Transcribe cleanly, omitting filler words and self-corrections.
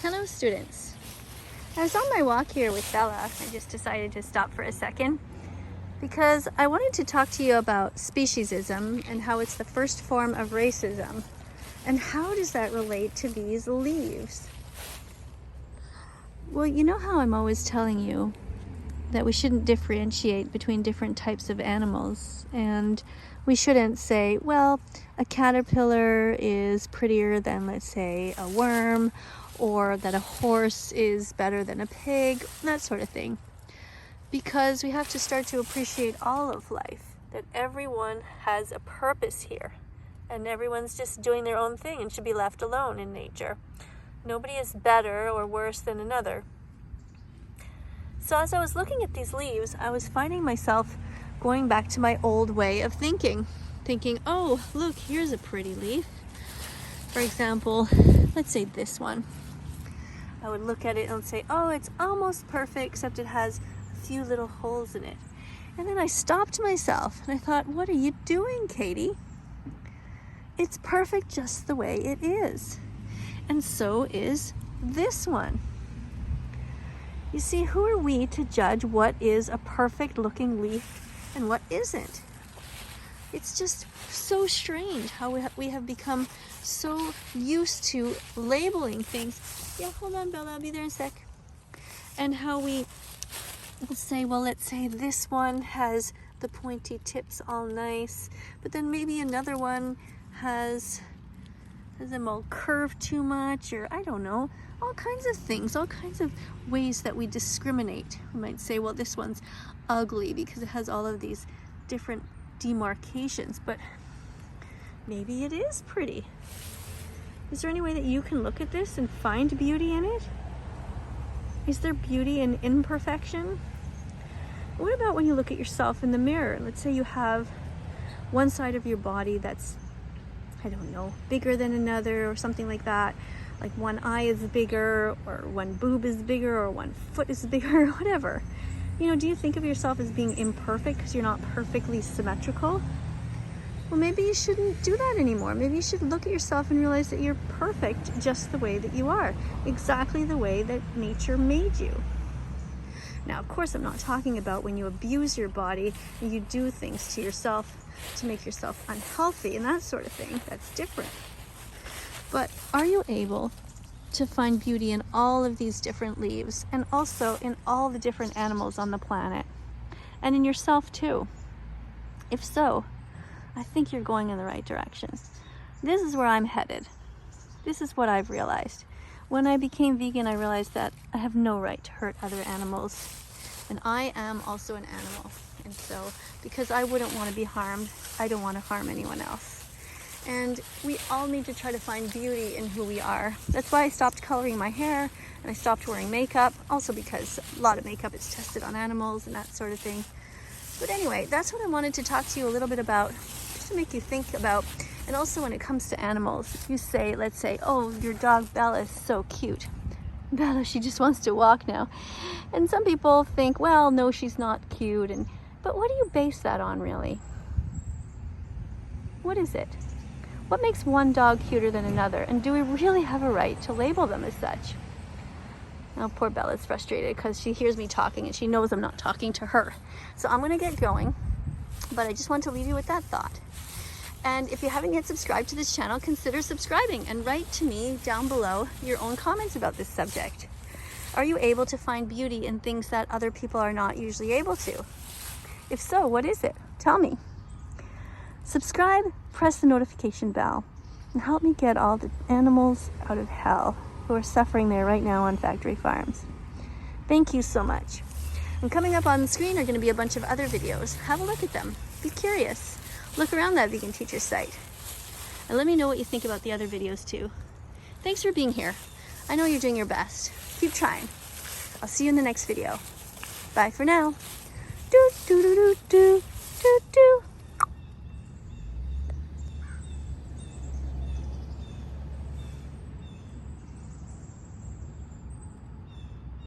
Hello students. I was on my walk here with Bella. I just decided to stop for a second because I wanted to talk to you about speciesism and how it's the first form of racism. And how does that relate to these leaves? Well, you know how I'm always telling you that we shouldn't differentiate between different types of animals, and we shouldn't say, well, a caterpillar is prettier than, let's say, a worm, or that a horse is better than a pig, that sort of thing. Because we have to start to appreciate all of life, that everyone has a purpose here, and everyone's just doing their own thing and should be left alone in nature. Nobody is better or worse than another. So as I was looking at these leaves, I was finding myself going back to my old way of thinking, oh, look, here's a pretty leaf. For example, let's say this one. I would look at it and say, oh, it's almost perfect, except it has a few little holes in it. And then I stopped myself and I thought, what are you doing, KADIE? It's perfect just the way it is. And so is this one. You see, who are we to judge what is a perfect looking leaf and what isn't? It's just so strange how we have become so used to labeling things. Yeah, hold on, Bella, I'll be there in a sec. And how we will say, well, let's say this one has the pointy tips all nice, but then maybe another one has them all curved too much, or I don't know, all kinds of things, all kinds of ways that we discriminate. We might say, well, this one's ugly because it has all of these different demarcations, but maybe it is pretty. Is there any way that you can look at this and find beauty in it? Is there beauty in imperfection? What about when you look at yourself in the mirror? Let's say you have one side of your body that's, I don't know, bigger than another or something like that. Like one eye is bigger, or one boob is bigger, or one foot is bigger, or whatever. You know, do you think of yourself as being imperfect because you're not perfectly symmetrical? Well, maybe you shouldn't do that anymore. Maybe you should look at yourself and realize that you're perfect just the way that you are, exactly the way that nature made you. Now, of course, I'm not talking about when you abuse your body and you do things to yourself to make yourself unhealthy and that sort of thing. That's different. But are you able to find beauty in all of these different leaves, and also in all the different animals on the planet, and in yourself too? If so, I think you're going in the right direction. This is where I'm headed. This is what I've realized. When I became vegan, I realized that I have no right to hurt other animals. And I am also an animal. And so, because I wouldn't want to be harmed, I don't want to harm anyone else. And we all need to try to find beauty in who we are. That's why I stopped coloring my hair and I stopped wearing makeup. Also because a lot of makeup is tested on animals and that sort of thing. But anyway, that's what I wanted to talk to you a little bit about, just to make you think about. And also when it comes to animals, if you say, let's say, oh, your dog Bella is so cute. Bella, she just wants to walk now. And some people think, well, no, she's not cute. But what do you base that on, really? What is it? What makes one dog cuter than another? And do we really have a right to label them as such? Now, poor Bella's frustrated because she hears me talking and she knows I'm not talking to her. So I'm going to get going, but I just want to leave you with that thought. And if you haven't yet subscribed to this channel, consider subscribing and write to me down below your own comments about this subject. Are you able to find beauty in things that other people are not usually able to? If so, what is it? Tell me. Subscribe, press the notification bell, and help me get all the animals out of hell who are suffering there right now on factory farms. Thank you so much. And coming up on the screen are going to be a bunch of other videos. Have a look at them. Be curious. Look around that Vegan Teacher site. And let me know what you think about the other videos too. Thanks for being here. I know you're doing your best. Keep trying. I'll see you in the next video. Bye for now. Do do do do do do do.